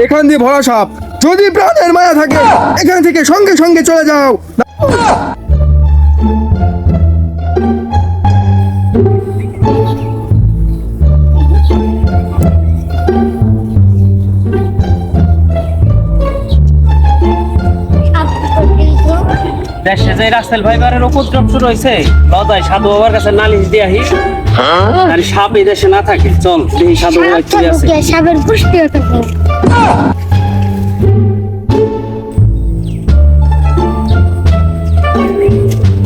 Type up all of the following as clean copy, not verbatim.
এখান দিয়ে ভরা সাপ। যদি প্রাণের মায়া থাকে এখান থেকে সঙ্গে সঙ্গে চলে যাও। দেশে যে রাসেল ভাইবারের উপদ্রব শুরু হয়েছে, লদায় সাধু বাবার কাছে নালিশ দিয়ে আহি। আর সাপ এই দেশে না থাকে, চল দেখি সাধু বাবা কি আছে। সাপের পুষ্টি থাকে।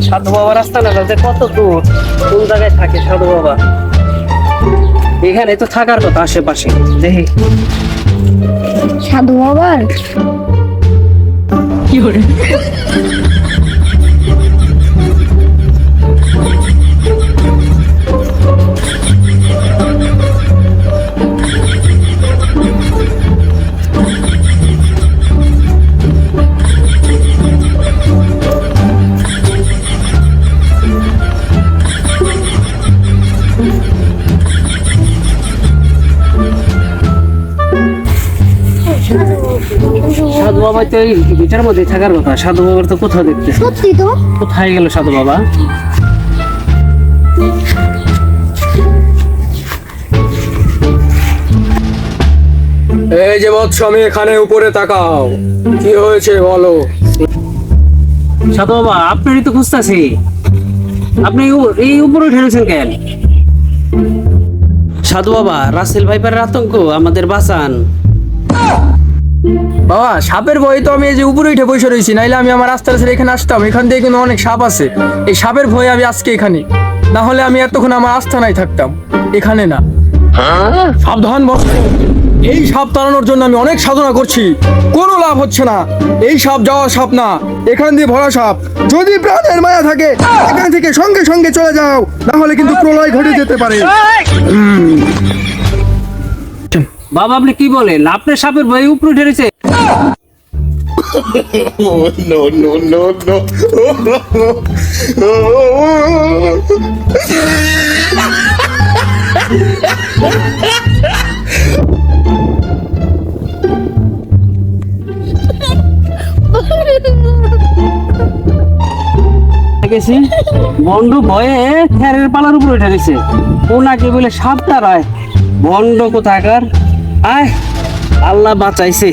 সাধু বাবার রাস্তা না যে কত দূর, কোন জায়গায় থাকে সাধু বাবা? এখানে তো থাকার কথা আশেপাশে, দেখি। সাধু বাবার কি করে সাধু বাবা তো এই ভিটার মধ্যে থাকার কথা। সাধু বাবার তো কোথাও দেখতে, সত্যি তো। কোথায় গেল সাধু বাবা? এই যে বৎস, আমি এখানে উপরে তাকাও। কি হয়েছে বলো? সাধু বাবা আপনারই তো খুঁজতেছি, আপনি এই উপরে উঠেছেন কেন? সাধু বাবা, রাসেল ভাইপারের আতঙ্ক, আমাদের বাঁচান। বাবা, সাপের ভয়ে তো আমি এই যে উপরে উঠে বসে রয়েছি, নাইলে আমি আমার রাস্তার ছেড়ে এখানে আসতাম। এখান থেকে কিন্তু অনেক সাপ আছে। এই সাপের ভয়ে আমি আজকে এখানে, না হলে আমি এতক্ষণ আমার আস্থানায় থাকতাম, এখানে না। সাবধান বৎস, এই সাপ তাড়ানোর জন্য আমি অনেক সাধনা করছি, কোনো লাভ হচ্ছে না। এই সাপ যাওয়া সাপ না, এখান দিয়ে ভরা সাপ। যদি প্রাণের মায়া থাকে এখান থেকে সঙ্গে সঙ্গে চলে যাও, না হলে কিন্তু প্রলয় ঘটে যেতে পারে। বাবা আপনি কি বলেন? আপনার সাপের ভয়ে উপরে উঠে রয়েছে? No, no, no, no. গেছি বন্ডু ভয়ে খেরের পালার উপরে উঠে গেছে। ওনাকে বলে সাপ তারায়, বন্ড কোথাকার। আয় আল্লাহ বাঁচাইছে।